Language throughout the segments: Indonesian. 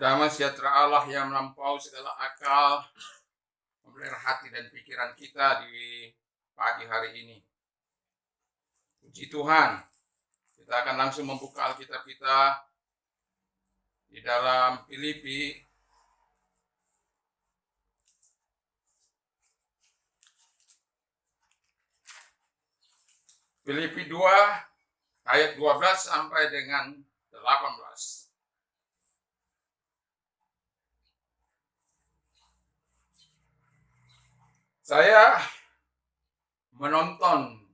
Damai sejahtera Allah yang melampaui segala akal memelihara hati dan pikiran kita di pagi hari ini. Puji Tuhan, kita akan langsung membuka Alkitab kita di dalam Filipi Filipi 2 ayat 12 sampai dengan 18. Saya menonton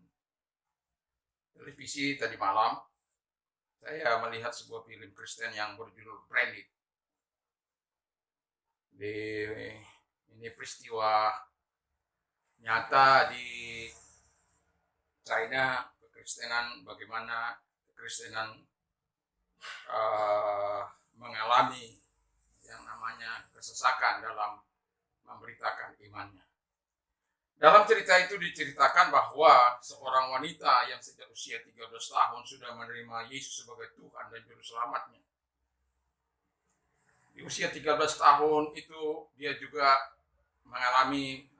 televisi tadi malam. Saya melihat sebuah film Kristen yang berjudul Branded. Ini peristiwa nyata di China, kekristenan, bagaimana kekristenan mengalami yang namanya kesesakan dalam memberitakan imannya. Dalam cerita itu diceritakan bahwa seorang wanita yang sejak usia 13 tahun sudah menerima Yesus sebagai Tuhan dan Juru Selamatnya. Di usia 13 tahun itu dia juga mengalami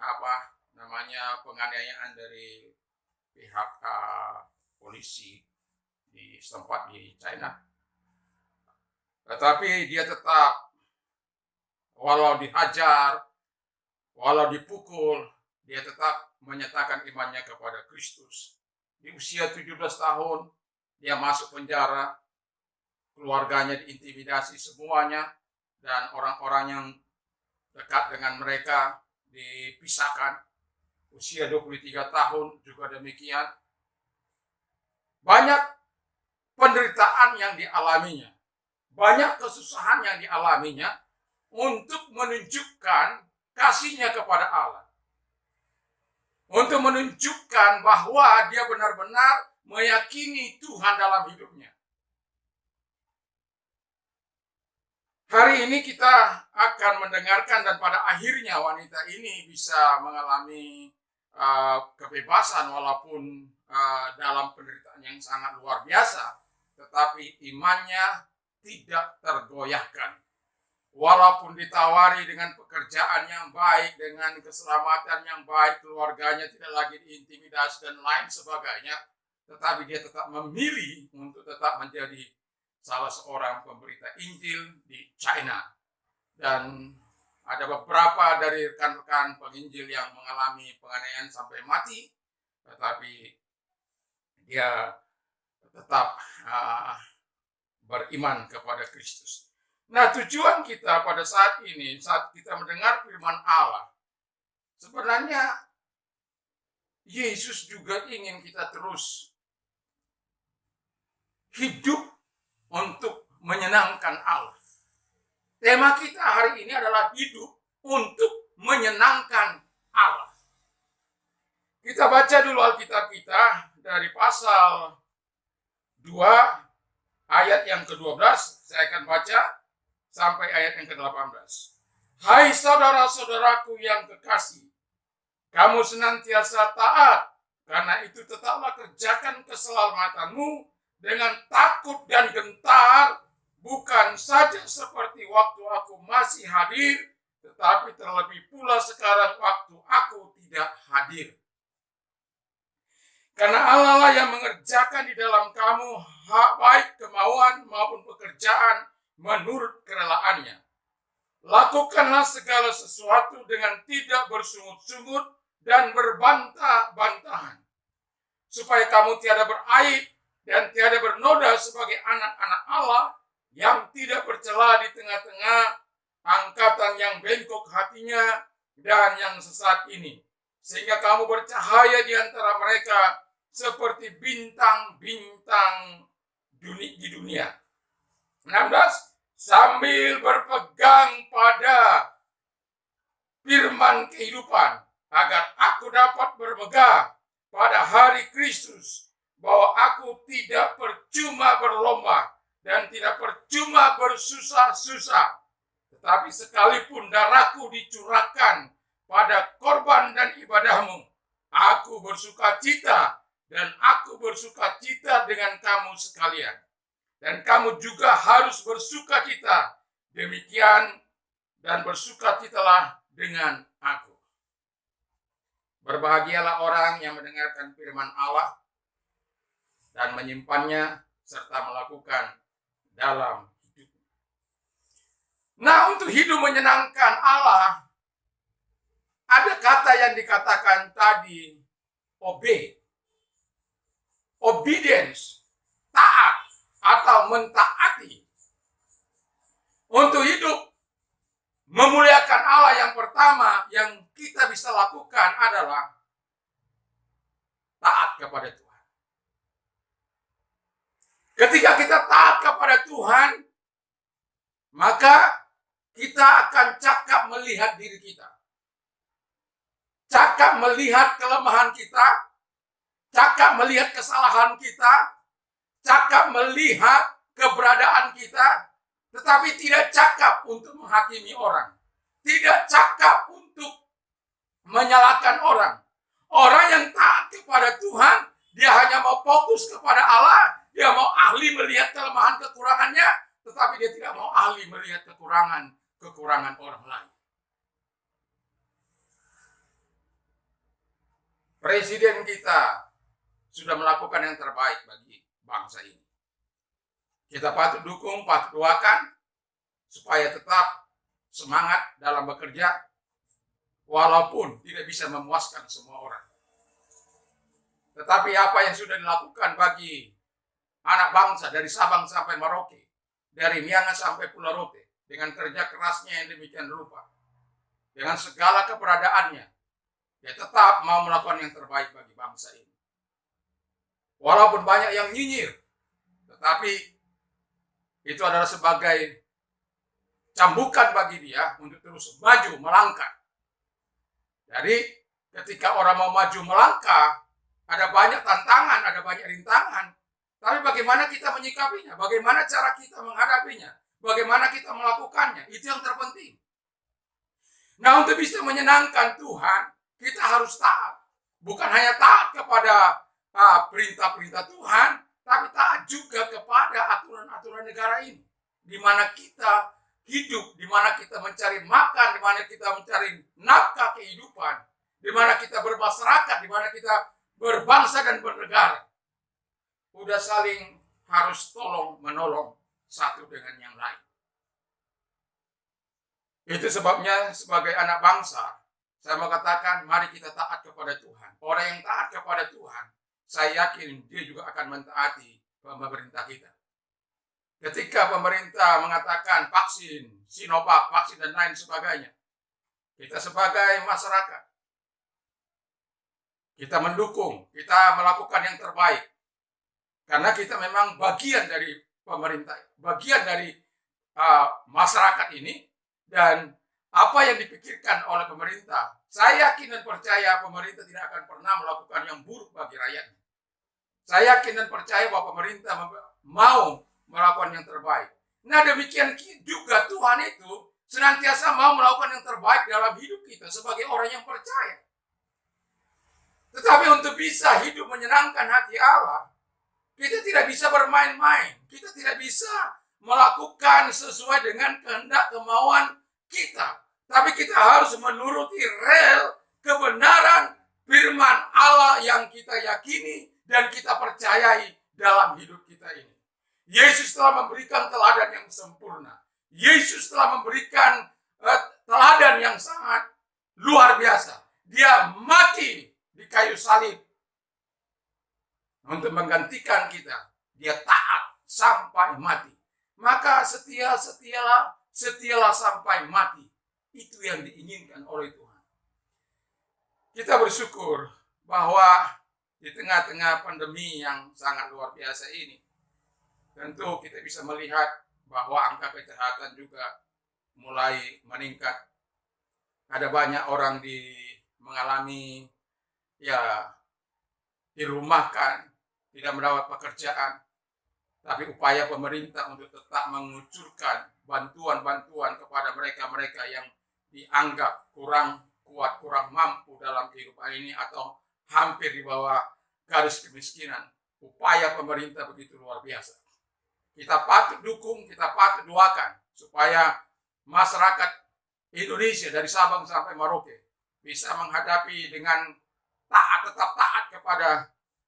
penganiayaan dari pihak polisi di setempat di China. Tetapi dia tetap, walau dihajar, walau dipukul, dia tetap menyatakan imannya kepada Kristus. Di usia 17 tahun, dia masuk penjara, keluarganya diintimidasi semuanya, dan orang-orang yang dekat dengan mereka dipisahkan. Usia 23 tahun juga demikian. Banyak penderitaan yang dialaminya, banyak kesusahan yang dialaminya untuk menunjukkan kasihnya kepada Allah. Untuk menunjukkan bahwa dia benar-benar meyakini Tuhan dalam hidupnya. Hari ini kita akan mendengarkan dan pada akhirnya wanita ini bisa mengalami kebebasan walaupun dalam penderitaan yang sangat luar biasa, tetapi imannya tidak tergoyahkan. Walaupun ditawari dengan pekerjaan yang baik, dengan keselamatan yang baik, keluarganya tidak lagi diintimidasi dan lain sebagainya, tetapi dia tetap memilih untuk tetap menjadi salah seorang pemberita Injil di China. Dan ada beberapa dari rekan-rekan penginjil yang mengalami penganiayaan sampai mati, tetapi dia tetap beriman kepada Kristus. Nah, tujuan kita pada saat ini, saat kita mendengar firman Allah, sebenarnya Yesus juga ingin kita terus hidup untuk menyenangkan Allah. Tema kita hari ini adalah hidup untuk menyenangkan Allah. Kita baca dulu Alkitab kita dari pasal 2 ayat yang ke-12. Saya akan baca sampai ayat yang ke-18. Hai saudara-saudaraku yang kekasih, kamu senantiasa taat, karena itu tetaplah kerjakan keselamatanmu dengan takut dan gentar, bukan saja seperti waktu aku masih hadir, tetapi terlebih pula sekarang waktu aku tidak hadir. Karena Allah lah yang mengerjakan di dalam kamu baik kemauan maupun pekerjaan menurut kerelaannya. Lakukanlah segala sesuatu dengan tidak bersungut-sungut dan berbantah-bantahan, supaya kamu tiada beraib dan tiada bernoda sebagai anak-anak Allah yang tidak bercela di tengah-tengah angkatan yang bengkok hatinya dan yang sesat ini, sehingga kamu bercahaya di antara mereka seperti bintang-bintang di dunia. 16. Sambil berpegang pada firman kehidupan, agar aku dapat bermegah pada hari Kristus, bahwa aku tidak percuma berlomba dan tidak percuma bersusah-susah, tetapi sekalipun darahku dicurahkan pada korban dan ibadahmu, aku bersuka cita dan aku bersuka cita dengan kamu sekalian. Dan kamu juga harus bersuka cita demikian dan bersukacitalah dengan aku. Berbahagialah orang yang mendengarkan firman Allah dan menyimpannya serta melakukan dalam hidupnya. Nah, untuk hidup menyenangkan Allah, ada kata yang dikatakan tadi, obey, obedience, taat atau mentaati. Untuk hidup memuliakan Allah, yang pertama yang kita bisa lakukan adalah taat kepada Tuhan. Ketika kita taat kepada Tuhan, maka kita akan cakap melihat diri kita. Cakap melihat kelemahan kita, cakap melihat kesalahan kita, cakap melihat keberadaan kita, tetapi tidak cakap untuk menghakimi orang. Tidak cakap untuk menyalahkan orang. Orang yang taat kepada Tuhan, dia hanya mau fokus kepada Allah, dia mau ahli melihat kelemahan kekurangannya, tetapi dia tidak mau ahli melihat kekurangan orang lain. Presiden kita sudah melakukan yang terbaik bagi bangsa ini. Kita patut dukung, patut doakan supaya tetap semangat dalam bekerja walaupun tidak bisa memuaskan semua orang. Tetapi apa yang sudah dilakukan bagi anak bangsa dari Sabang sampai Merauke, dari Miangas sampai Pulau Rote, dengan kerja kerasnya yang demikian rupa, dengan segala keberadaannya, dia tetap mau melakukan yang terbaik bagi bangsa ini. Walaupun banyak yang nyinyir, tetapi itu adalah sebagai cambukan bagi dia untuk terus maju melangkah. Jadi ketika orang mau maju melangkah, ada banyak tantangan, ada banyak rintangan. Tapi bagaimana kita menyikapinya? Bagaimana cara kita menghadapinya? Bagaimana kita melakukannya? Itu yang terpenting. Nah, untuk bisa menyenangkan Tuhan, kita harus taat. Bukan hanya taat kepada perintah-perintah Tuhan, tapi taat juga kepada aturan-aturan negara ini. Di mana kita hidup, di mana kita mencari makan, di mana kita mencari nafkah kehidupan, di mana kita bermasyarakat, di mana kita berbangsa dan bernegara. Udah saling harus tolong menolong satu dengan yang lain. Itu sebabnya sebagai anak bangsa, saya mau katakan mari kita taat kepada Tuhan. Orang yang taat kepada Tuhan, saya yakin dia juga akan mentaati pemerintah kita. Ketika pemerintah mengatakan vaksin, Sinovac, vaksin dan lain sebagainya, kita sebagai masyarakat, kita mendukung, kita melakukan yang terbaik. Karena kita memang bagian dari pemerintah, bagian dari masyarakat ini, dan apa yang dipikirkan oleh pemerintah, saya yakin dan percaya pemerintah tidak akan pernah melakukan yang buruk bagi rakyatnya. Saya yakin dan percaya bahwa pemerintah mau melakukan yang terbaik. Nah, demikian juga Tuhan itu senantiasa mau melakukan yang terbaik dalam hidup kita sebagai orang yang percaya. Tetapi untuk bisa hidup menyenangkan hati Allah, kita tidak bisa bermain-main. Kita tidak bisa melakukan sesuai dengan kehendak kemauan kita. Tapi kita harus menuruti rel kebenaran firman Allah yang kita yakini dan kita percayai dalam hidup kita ini. Yesus telah memberikan teladan yang sempurna. Yesus telah memberikan teladan yang sangat luar biasa. Dia mati di kayu salib untuk menggantikan kita. Dia taat sampai mati. Maka setialah sampai mati. Itu yang diinginkan oleh Tuhan. Kita bersyukur bahwa di tengah-tengah pandemi yang sangat luar biasa ini, tentu kita bisa melihat bahwa angka kejahatan juga mulai meningkat. Ada banyak orang mengalami dirumahkan, tidak mendapat pekerjaan. Tapi upaya pemerintah untuk tetap mengucurkan bantuan-bantuan kepada mereka-mereka yang dianggap kurang kuat, kurang mampu dalam kehidupan ini atau hampir di bawah garis kemiskinan. Upaya pemerintah begitu luar biasa. Kita patut dukung, kita patut doakan supaya masyarakat Indonesia dari Sabang sampai Merauke bisa menghadapi dengan tetap taat kepada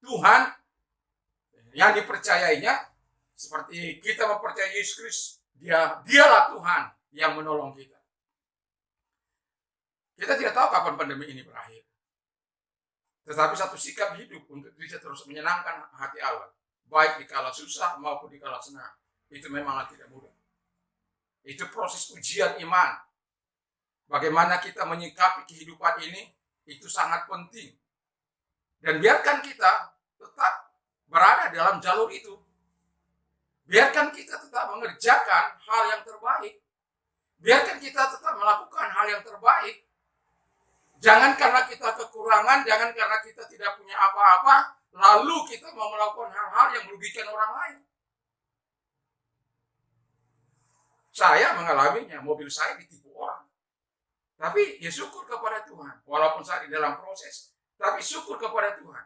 Tuhan yang dipercayainya, seperti kita mempercayai Yesus Kristus, dialah Tuhan yang menolong kita. Kita tidak tahu kapan pandemi ini berakhir. Tetapi satu sikap hidup untuk bisa terus menyenangkan hati Allah, baik di kala susah maupun di kala senang, itu memanglah tidak mudah. Itu proses ujian iman. Bagaimana kita menyikapi kehidupan ini, itu sangat penting. Dan biarkan kita tetap berada dalam jalur itu. Biarkan kita tetap mengerjakan hal yang terbaik. Biarkan kita tetap melakukan hal yang terbaik. Jangan karena kita kekurangan, jangan karena kita tidak punya apa-apa, lalu kita mau melakukan hal-hal yang merugikan orang lain. Saya mengalaminya, mobil saya ditipu orang. Tapi ya syukur kepada Tuhan. Walaupun saya di dalam proses, tapi syukur kepada Tuhan.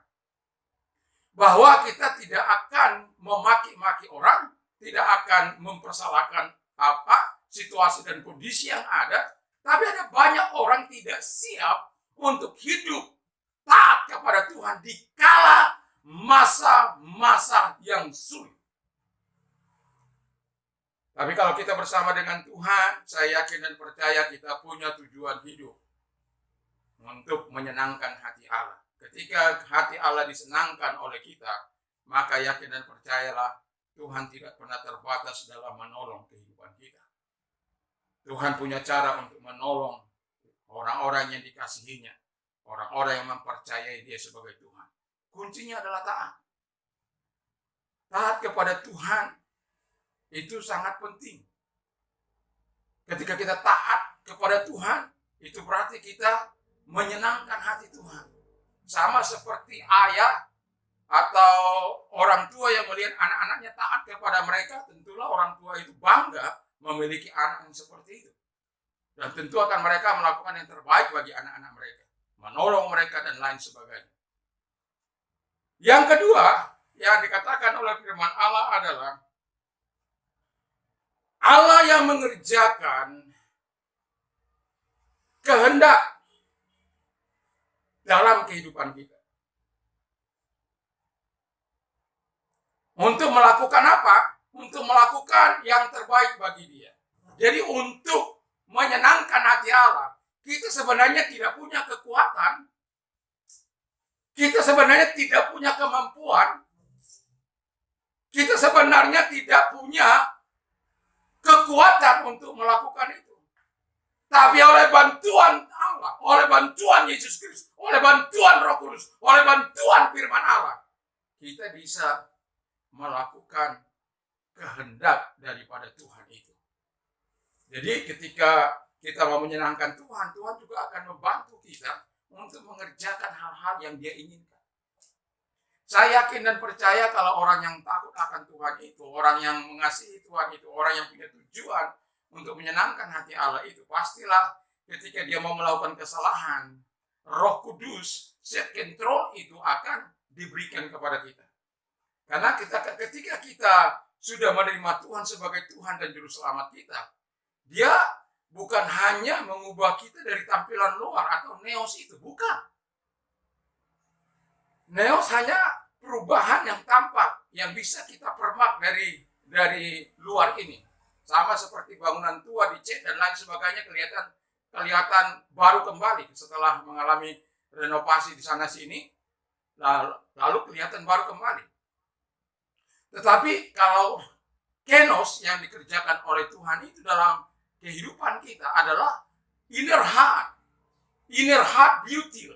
Bahwa kita tidak akan memaki-maki orang, tidak akan mempersalahkan situasi dan kondisi yang ada, tapi ada banyak orang tidak siap untuk hidup taat kepada Tuhan di kala masa-masa yang sulit. Tapi kalau kita bersama dengan Tuhan, saya yakin dan percaya kita punya tujuan hidup untuk menyenangkan hati Allah. Ketika hati Allah disenangkan oleh kita, maka yakin dan percayalah Tuhan tidak pernah terbatas dalam menolong kehidupan kita. Tuhan punya cara untuk menolong orang-orang yang dikasihinya, orang-orang yang mempercayai Dia sebagai Tuhan. Kuncinya adalah taat. Taat kepada Tuhan itu sangat penting. Ketika kita taat kepada Tuhan, itu berarti kita menyenangkan hati Tuhan. Sama seperti ayah atau orang tua yang melihat anak-anaknya taat kepada mereka, tentulah orang tua itu bangga memiliki anak yang seperti itu. Dan tentu akan mereka melakukan yang terbaik bagi anak-anak mereka, menolong mereka dan lain sebagainya. Yang kedua, yang dikatakan oleh firman Allah adalah Allah yang mengerjakan kehendak dalam kehidupan kita. Untuk melakukan apa? Untuk melakukan yang terbaik bagi Dia. Jadi untuk menyenangkan hati Allah, kita sebenarnya tidak punya kekuatan, kita sebenarnya tidak punya kemampuan, kita sebenarnya tidak punya kekuatan untuk melakukan itu. Tapi oleh bantuan Allah, oleh bantuan Yesus Kristus, oleh bantuan Roh Kudus, oleh bantuan firman Allah, kita bisa melakukan kehendak daripada Tuhan itu. Jadi ketika kita mau menyenangkan Tuhan, Tuhan juga akan membantu kita untuk mengerjakan hal-hal yang Dia inginkan. Saya yakin dan percaya kalau orang yang takut akan Tuhan itu, orang yang mengasihi Tuhan itu, orang yang punya tujuan untuk menyenangkan hati Allah itu, pastilah ketika dia mau melakukan kesalahan, Roh Kudus, self control itu akan diberikan kepada kita. Karena ketika kita sudah menerima Tuhan sebagai Tuhan dan Juru Selamat kita, Dia bukan hanya mengubah kita dari tampilan luar atau neos itu, bukan. Neos hanya perubahan yang tampak, yang bisa kita permak dari luar ini. Sama seperti bangunan tua dicat dan lain sebagainya, kelihatan baru kembali setelah mengalami renovasi di sana sini, lalu kelihatan baru kembali. Tetapi kalau kenos yang dikerjakan oleh Tuhan itu dalam kehidupan kita adalah inner heart beauty.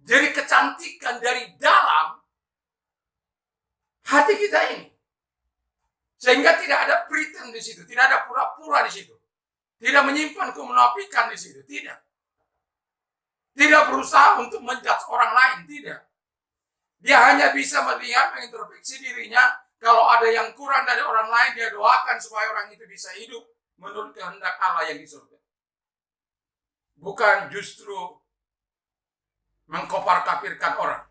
Jadi kecantikan dari dalam hati kita ini. Sehingga tidak ada pretend di situ, tidak ada pura-pura di situ. Tidak menyimpan kemunafikan di situ, tidak. Tidak berusaha untuk menjudge orang lain, tidak. Dia hanya bisa melihat, mengintrospeksi dirinya. Kalau ada yang kurang dari orang lain, dia doakan supaya orang itu bisa hidup menurut kehendak Allah yang di surga. Bukan justru mengkopar-kapirkan orang.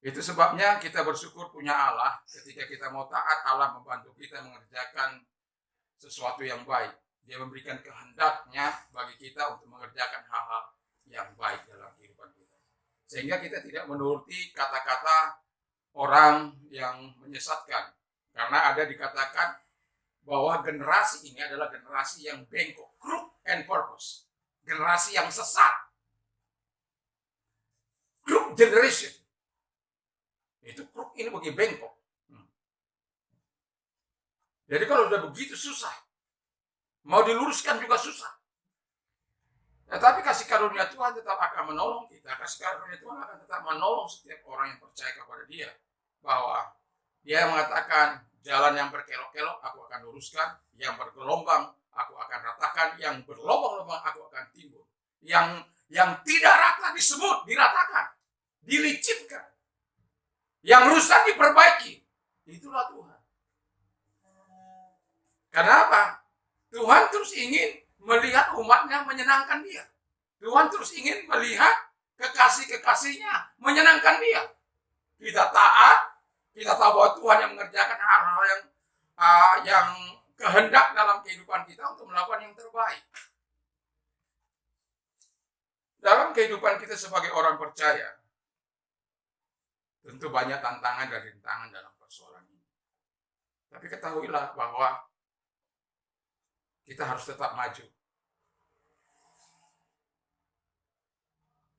Itu sebabnya kita bersyukur punya Allah. Ketika kita mau taat, Allah membantu kita mengerjakan sesuatu yang baik. Dia memberikan kehendaknya bagi kita untuk mengerjakan hal-hal yang baik dalam kehidupan kita. Sehingga kita tidak menuruti kata-kata orang yang menyesatkan. Karena ada dikatakan bahwa generasi ini adalah generasi yang bengkok, crooked and purpose. Generasi yang sesat. Crooked generation. Itu crooked ini bagi bengkok. Jadi kalau sudah begitu susah. Mau diluruskan juga susah. Tetapi kasih karunia Tuhan tetap akan menolong kita. Kasih karunia Tuhan akan tetap menolong setiap orang yang percaya kepada Dia. Bahwa Dia mengatakan, jalan yang berkelok-kelok aku akan luruskan, yang bergelombang aku akan ratakan, yang berlobang-lobang aku akan timbul. Yang tidak rata disebut, diratakan, dilicitkan. Yang rusak diperbaiki. Itulah Tuhan. Kenapa? Tuhan terus ingin melihat umatnya menyenangkan Dia. Tuhan terus ingin melihat kekasih-kekasihnya menyenangkan Dia. Kita taat, kita tahu bahwa Tuhan yang mengerjakan hal-hal yang kehendak dalam kehidupan kita untuk melakukan yang terbaik. Dalam kehidupan kita sebagai orang percaya, tentu banyak tantangan dan rintangan dalam persoalan ini. Tapi ketahuilah bahwa kita harus tetap maju.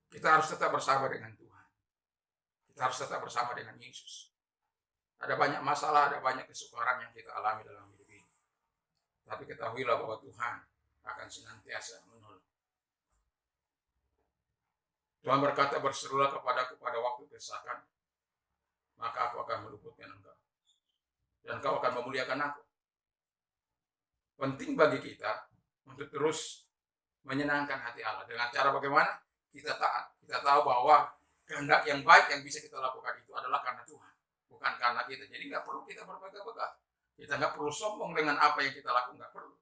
Kita harus tetap bersama dengan Tuhan. Kita harus tetap bersama dengan Yesus. Ada banyak masalah, ada banyak kesukaran yang kita alami dalam hidup ini. Tapi ketahuilah bahwa Tuhan akan senantiasa menolong. Tuhan berkata, berserulah kepadaku pada waktu kesesakan, maka aku akan meluputkan engkau. Dan engkau akan memuliakan aku. Penting bagi kita untuk terus menyenangkan hati Allah. Dengan cara bagaimana? Kita taat. Kita tahu bahwa kehendak yang baik yang bisa kita lakukan itu adalah karena Tuhan. Bukan karena kita. Jadi nggak perlu kita berbangga-bangga. Kita nggak perlu sombong dengan apa yang kita lakukan. Nggak perlu.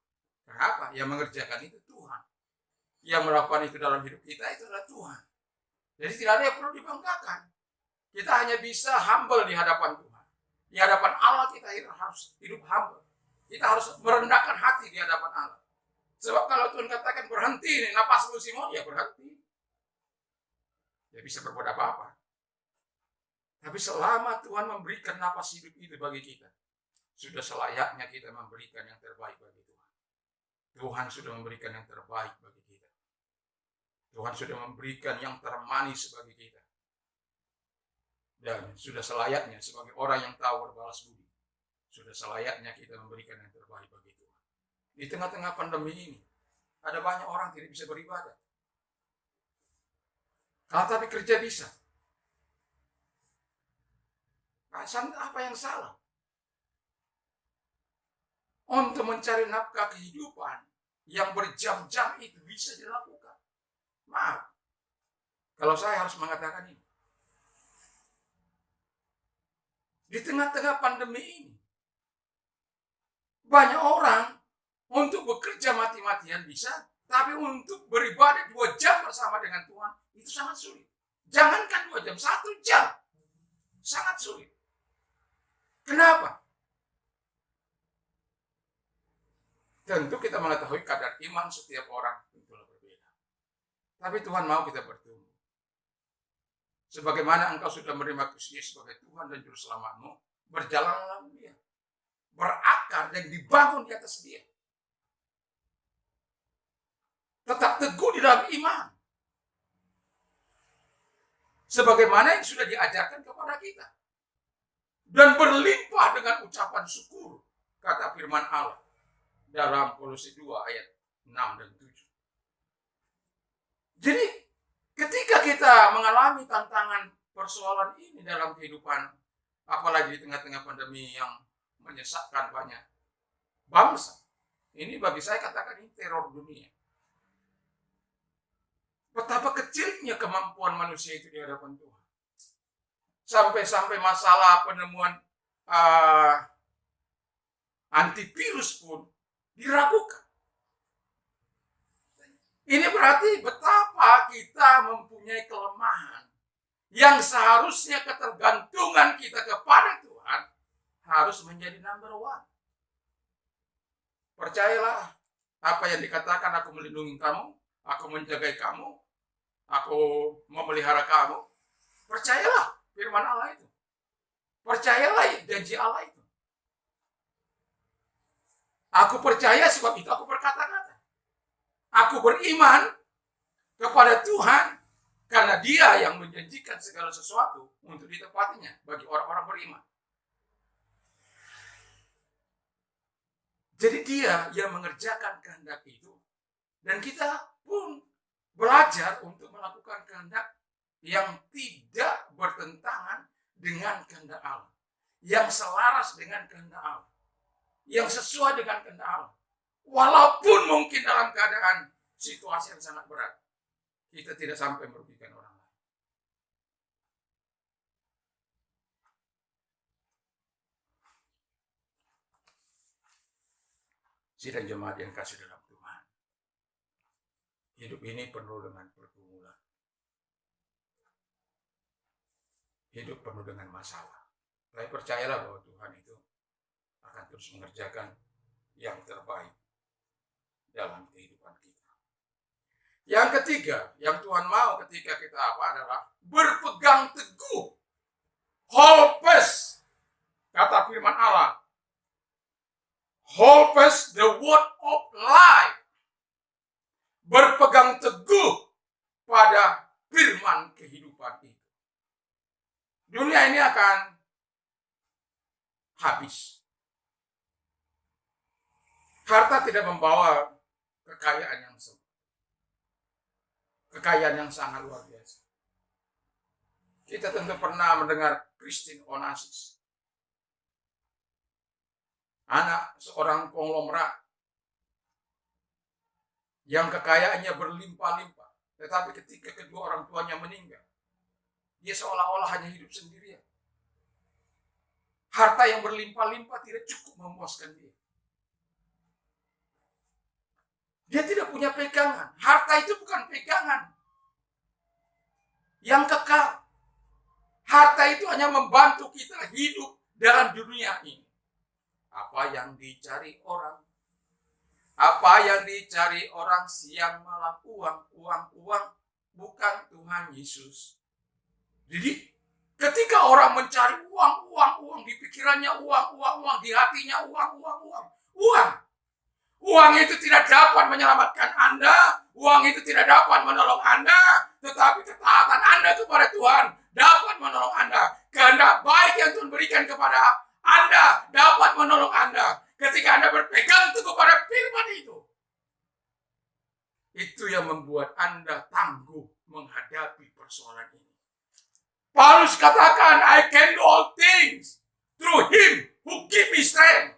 Kenapa? Yang mengerjakan itu Tuhan. Yang melakukan itu dalam hidup kita itu adalah Tuhan. Jadi tidak ada yang perlu dibanggakan. Kita hanya bisa humble di hadapan Tuhan. Di hadapan Allah kita harus hidup humble. Kita harus merendahkan hati di hadapan Allah. Sebab kalau Tuhan katakan berhenti nih, napas lu Simon, ya berhenti. Dia bisa berbuat apa-apa. Tapi selama Tuhan memberikan napas hidup itu bagi kita, sudah selayaknya kita memberikan yang terbaik bagi Tuhan. Tuhan sudah memberikan yang terbaik bagi kita. Tuhan sudah memberikan yang termanis bagi kita. Dan sudah selayaknya sebagai orang yang tahu berbalas budi. Sudah selayaknya kita memberikan yang terbaik bagi Tuhan. Di tengah-tengah pandemi ini, ada banyak orang tidak bisa beribadah. Tapi kerja bisa. Apa yang salah? Untuk mencari nafkah kehidupan yang berjam-jam itu bisa dilakukan. Maaf, kalau saya harus mengatakan ini. Di tengah-tengah pandemi ini, banyak orang untuk bekerja mati-matian bisa, tapi untuk beribadah 2 jam bersama dengan Tuhan, itu sangat sulit. Jangankan 2 jam, 1 jam. Sangat sulit. Kenapa? Tentu kita mengetahui kadar iman setiap orang tentulah berbeda. Tapi Tuhan mau kita bertumbuh. Sebagaimana engkau sudah menerima Kristus sebagai Tuhan dan Juru Selamatmu, berjalanlah Dia. Berakar dan dibangun di atas Dia. Tetap teguh di dalam iman. Sebagaimana yang sudah diajarkan kepada kita. Dan berlimpah dengan ucapan syukur, kata firman Allah. Dalam Kolose 2 ayat 6 dan 7. Jadi ketika kita mengalami tantangan persoalan ini dalam kehidupan, apalagi di tengah-tengah pandemi yang menyesakkan banyak bangsa, ini bagi saya katakan ini teror dunia. Betapa kecilnya kemampuan manusia itu di hadapan Tuhan. Sampai-sampai masalah penemuan antivirus pun diragukan. Ini berarti betapa kita mempunyai kelemahan yang seharusnya ketergantungan kita kepada Tuhan harus menjadi number one. Percayalah apa yang dikatakan, aku melindungi kamu, aku menjaga kamu, aku memelihara kamu. Percayalah firman Allah itu. Percayalah janji Allah itu. Aku percaya sebab itu aku berkata-kata. Aku beriman kepada Tuhan karena Dia yang menjanjikan segala sesuatu untuk ditepatinya bagi orang-orang beriman. Jadi Dia yang mengerjakan kehendak itu. Dan kita pun belajar untuk melakukan kehendak yang tidak bertentangan dengan kehendak Allah. Yang selaras dengan kehendak Allah. Yang sesuai dengan kehendak Allah. Walaupun mungkin dalam keadaan situasi yang sangat berat. Kita tidak sampai merugikan orang lain. Sidang jemaat yang kasih dalam Tuhan. Hidup ini penuh dengan pergumulan. Hidup penuh dengan masalah. Tapi percayalah bahwa Tuhan itu akan terus mengerjakan yang terbaik dalam kehidupan kita. Yang ketiga, yang Tuhan mau ketika kita adalah berpegang teguh. Hold fast, kata firman Allah. Hold fast the word of life. Berpegang teguh pada firman kehidupan itu. Dunia ini akan habis. Harta tidak membawa kekayaan yang sangat luar biasa. Kita tentu pernah mendengar Christine Onassis, anak seorang konglomerat yang kekayaannya berlimpah-limpah, tetapi ketika kedua orang tuanya meninggal, dia seolah-olah hanya hidup sendirian. Harta yang berlimpah-limpah tidak cukup memuaskan dia. Dia tidak punya pegangan. Harta itu bukan pegangan yang kekal. Harta itu hanya membantu kita hidup dalam dunia ini. Apa yang dicari orang? Apa yang dicari orang siang malam? Uang, bukan Tuhan Yesus. Jadi ketika orang mencari uang, di pikirannya uang, di hatinya uang. Uang itu tidak dapat menyelamatkan Anda. Uang itu tidak dapat menolong Anda. Tetapi ketaatan Anda kepada Tuhan dapat menolong Anda. Kehendak baik yang Tuhan berikan kepada Anda dapat menolong Anda. Ketika Anda berpegang teguh pada firman itu. Itu yang membuat Anda tangguh menghadapi persoalan ini. Paulus katakan, I can do all things through Him who give me strength.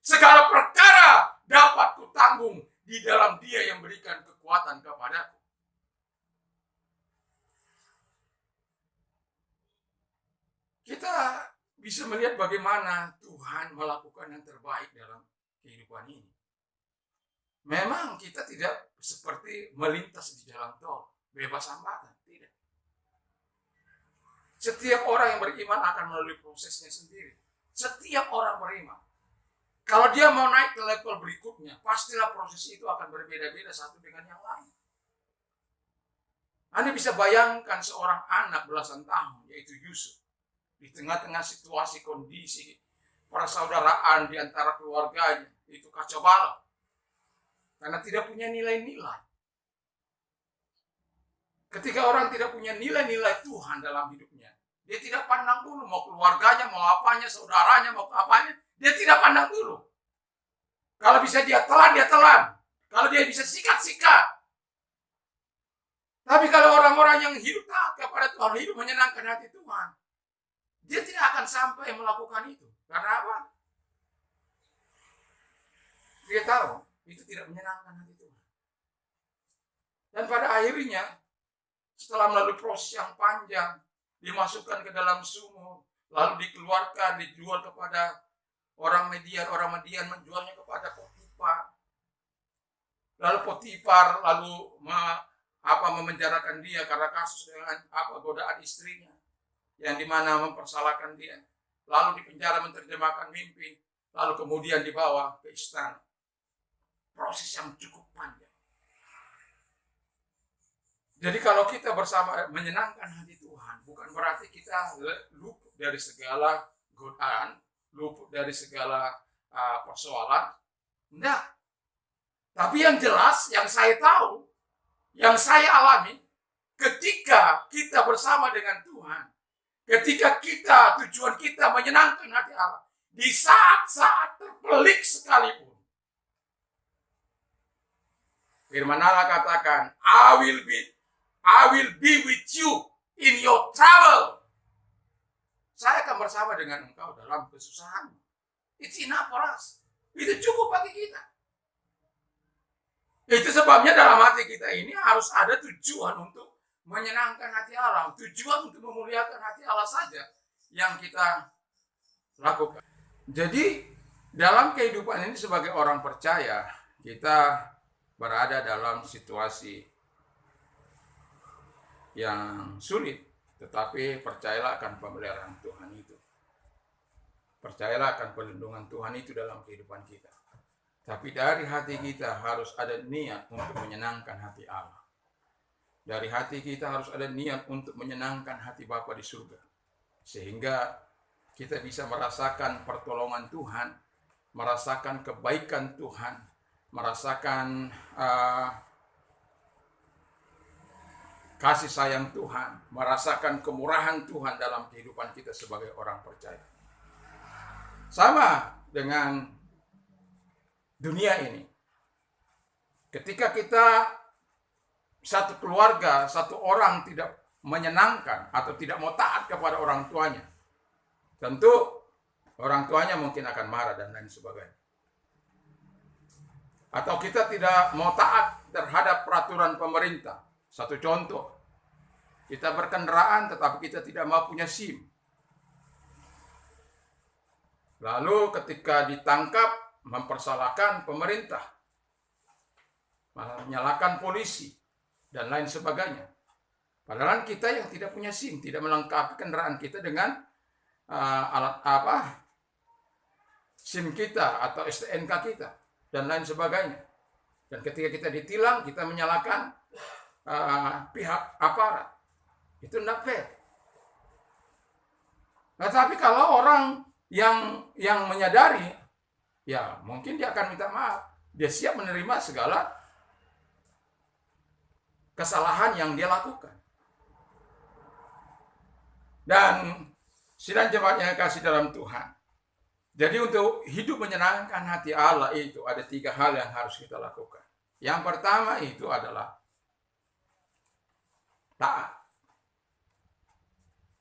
Segala perkara dapat kutanggung di dalam Dia yang berikan kekuatan kepadaku. Kita bisa melihat bagaimana Tuhan melakukan yang terbaik dalam kehidupan ini. Memang kita tidak seperti melintas di jalan tol, bebas hambatan, tidak. Setiap orang yang beriman akan melalui prosesnya sendiri. Setiap orang beriman. Kalau dia mau naik ke level berikutnya, pastilah proses itu akan berbeda-beda satu dengan yang lain. Anda bisa bayangkan seorang anak belasan tahun, yaitu Yusuf, di tengah-tengah situasi kondisi persaudaraan di antara keluarganya, itu kacau balau. Karena tidak punya nilai-nilai. Ketika orang tidak punya nilai-nilai Tuhan dalam hidupnya, dia tidak pandang dulu mau keluarganya, mau apanya, saudaranya, mau apanya. Dia tidak pandang dulu. Kalau bisa dia telan, dia telan. Kalau dia bisa sikat. Tapi kalau orang-orang yang hidup taat kepada Tuhan, hidup menyenangkan hati Tuhan, dia tidak akan sampai melakukan itu. Karena apa? Dia tahu itu tidak menyenangkan hati Tuhan. Dan pada akhirnya, setelah melalui proses yang panjang, dimasukkan ke dalam sumur, lalu dikeluarkan, dijual kepada orang Median menjualnya kepada Potifar. Lalu Potifar memenjarakan dia karena kasus dengan godaan istrinya, yang dimana mempersalahkan dia, lalu dipenjara menerjemahkan mimpi, lalu kemudian dibawa ke istana. Proses yang cukup panjang. Jadi kalau kita bersama menyenangkan hati Tuhan, bukan berarti kita luput dari segala godaan, luput dari segala persoalan. Enggak. Tapi yang jelas, yang saya tahu, yang saya alami, ketika kita bersama dengan Tuhan, ketika tujuan kita menyenangkan hati Allah, di saat-saat terpelik sekalipun, firman Allah katakan, I will be with you in your trouble. Saya akan bersama dengan engkau dalam kesusahan. It's enough for us. Itu cukup bagi kita. Itu sebabnya dalam hati kita ini harus ada tujuan untuk menyenangkan hati Allah. Tujuan untuk memuliakan hati Allah saja yang kita lakukan. Jadi dalam kehidupan ini sebagai orang percaya, kita berada dalam situasi yang sulit, tetapi percayalah akan pemeliharaan Tuhan itu. Percayalah akan perlindungan Tuhan itu dalam kehidupan kita. Tapi dari hati kita harus ada niat untuk menyenangkan hati Allah. Dari hati kita harus ada niat untuk menyenangkan hati Bapa di surga. Sehingga kita bisa merasakan pertolongan Tuhan, merasakan kebaikan Tuhan, merasakan kasih sayang Tuhan, merasakan kemurahan Tuhan dalam kehidupan kita sebagai orang percaya. Sama dengan dunia ini. Ketika kita satu keluarga, satu orang tidak menyenangkan atau tidak mau taat kepada orang tuanya, tentu orang tuanya mungkin akan marah dan lain sebagainya. Atau kita tidak mau taat terhadap peraturan pemerintah. Satu contoh, kita berkendaraan tetapi kita tidak mau punya SIM. Lalu ketika ditangkap, mempersalahkan pemerintah, menyalahkan polisi, dan lain sebagainya. Padahal kita yang tidak punya SIM, tidak melengkapi kendaraan kita dengan SIM kita atau STNK kita, dan lain sebagainya. Dan ketika kita ditilang, kita menyalahkan pihak aparat. Itu tidak fair. Nah, tapi kalau orang yang menyadari, ya mungkin dia akan minta maaf. Dia siap menerima segala kesalahan yang dia lakukan. Dan sidang jemaat yang kasih dalam Tuhan. Jadi untuk hidup menyenangkan hati Allah itu ada 3 hal yang harus kita lakukan. Yang pertama itu adalah taat.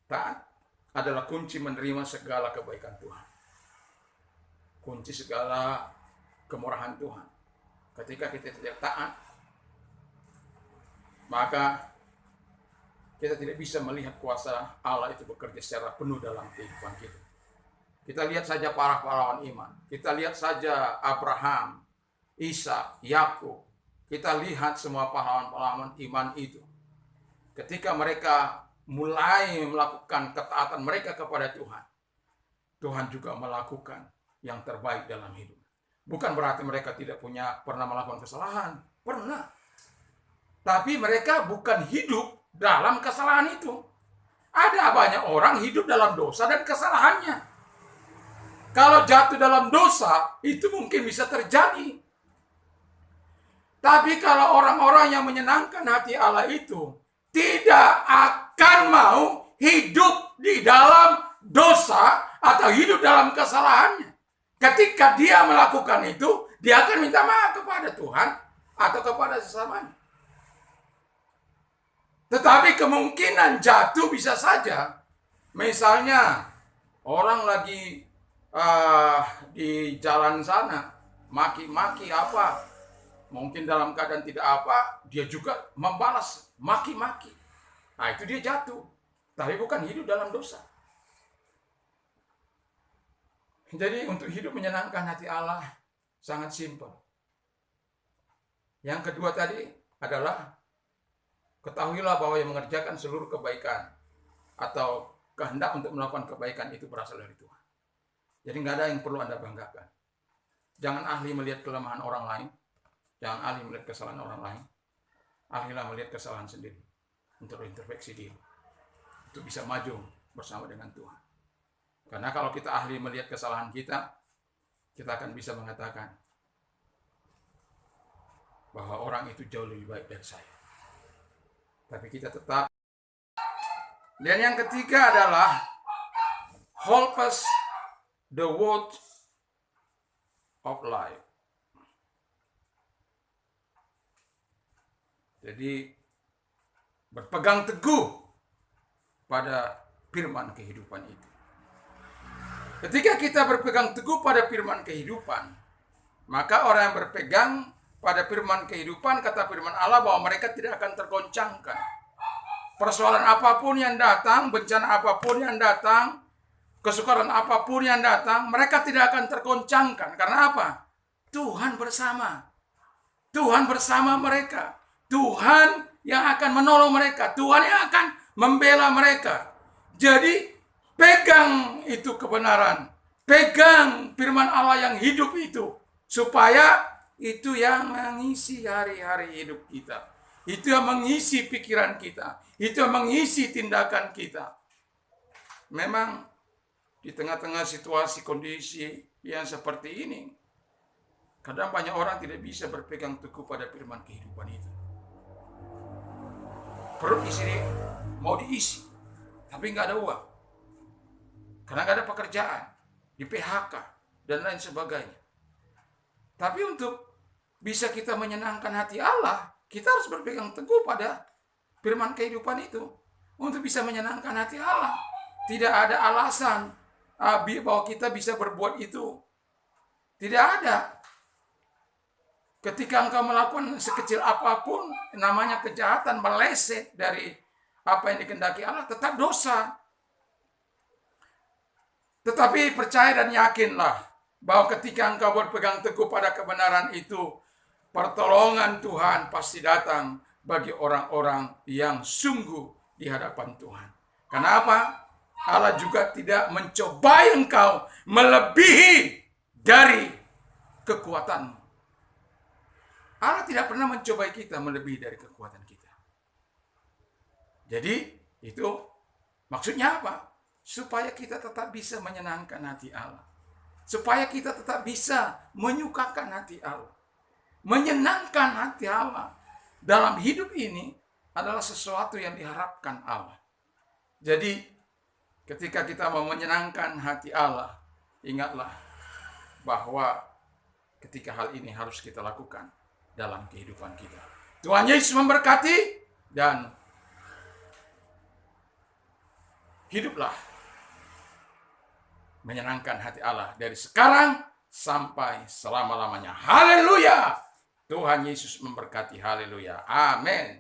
Taat adalah kunci menerima segala kebaikan Tuhan. Kunci segala kemurahan Tuhan. Ketika kita tidak taat, maka kita tidak bisa melihat kuasa Allah itu bekerja secara penuh dalam kehidupan kita. Kita lihat saja para pahlawan iman. Kita lihat saja Abraham, Ishak, Yakub. Kita lihat semua pahlawan-pahlawan iman itu. Ketika mereka mulai melakukan ketaatan mereka kepada Tuhan, Tuhan juga melakukan yang terbaik dalam hidup. Bukan berarti mereka tidak pernah melakukan kesalahan. Pernah. Tapi mereka bukan hidup dalam kesalahan itu. Ada banyak orang hidup dalam dosa dan kesalahannya. Kalau jatuh dalam dosa, itu mungkin bisa terjadi. Tapi kalau orang-orang yang menyenangkan hati Allah itu tidak akan mau hidup di dalam dosa atau hidup dalam kesalahannya. Ketika dia melakukan itu, dia akan minta maaf kepada Tuhan atau kepada sesamanya. Tetapi kemungkinan jatuh bisa saja. Misalnya orang lagi di jalan sana maki-maki apa, mungkin dalam keadaan tidak apa, dia juga membalas maki-maki. Nah, itu dia jatuh, tapi bukan hidup dalam dosa. Jadi untuk hidup menyenangkan hati Allah sangat simpel. Yang kedua tadi adalah ketahuilah bahwa yang mengerjakan seluruh kebaikan atau kehendak untuk melakukan kebaikan itu berasal dari Tuhan. Jadi nggak ada yang perlu Anda banggakan. Jangan ahli melihat kelemahan orang lain. Jangan ahli melihat kesalahan orang lain. Ahlilah melihat kesalahan sendiri. Untuk introspeksi diri. Untuk bisa maju bersama dengan Tuhan. Karena kalau kita ahli melihat kesalahan kita akan bisa mengatakan bahwa orang itu jauh lebih baik dari saya. Tapi kita tetap. Dan yang ketiga adalah hold fast the word of life. Jadi berpegang teguh pada firman kehidupan itu. Ketika kita berpegang teguh pada firman kehidupan, maka orang yang berpegang pada firman kehidupan, kata firman Allah bahwa mereka tidak akan tergoncangkan. Persoalan apapun yang datang, bencana apapun yang datang, kesukaran apapun yang datang, mereka tidak akan tergoncangkan. Karena apa? Tuhan bersama. Tuhan bersama mereka. Tuhan yang akan menolong mereka. Tuhan yang akan membela mereka. Jadi, pegang itu kebenaran. Pegang firman Allah yang hidup itu. Supaya itu yang mengisi hari-hari hidup kita. Itu yang mengisi pikiran kita. Itu yang mengisi tindakan kita. Memang di tengah-tengah situasi kondisi yang seperti ini, kadang banyak orang tidak bisa berpegang teguh pada firman kehidupan itu. Perut isi mau diisi, tapi nggak ada uang. Karena nggak ada pekerjaan, di PHK, dan lain sebagainya. Tapi untuk bisa kita menyenangkan hati Allah, kita harus berpegang teguh pada firman kehidupan itu. Untuk bisa menyenangkan hati Allah. Tidak ada alasan bahwa kita bisa berbuat itu. Tidak ada. Ketika engkau melakukan sekecil apapun, namanya kejahatan, meleset dari apa yang dikehendaki Allah, tetap dosa. Tetapi percaya dan yakinlah bahwa ketika engkau berpegang teguh pada kebenaran itu, pertolongan Tuhan pasti datang bagi orang-orang yang sungguh di hadapan Tuhan. Kenapa? Allah juga tidak mencobai engkau melebihi dari kekuatanmu. Allah tidak pernah mencobai kita melebihi dari kekuatan kita. Jadi itu maksudnya apa? Supaya kita tetap bisa menyenangkan hati Allah. Supaya kita tetap bisa menyukakan hati Allah. Menyenangkan hati Allah dalam hidup ini adalah sesuatu yang diharapkan Allah. Jadi ketika kita mau menyenangkan hati Allah, ingatlah bahwa ketika hal ini harus kita lakukan dalam kehidupan kita. Tuhan Yesus memberkati dan hiduplah menyenangkan hati Allah dari sekarang sampai selama-lamanya. Haleluya! Tuhan Yesus memberkati. Haleluya. Amin.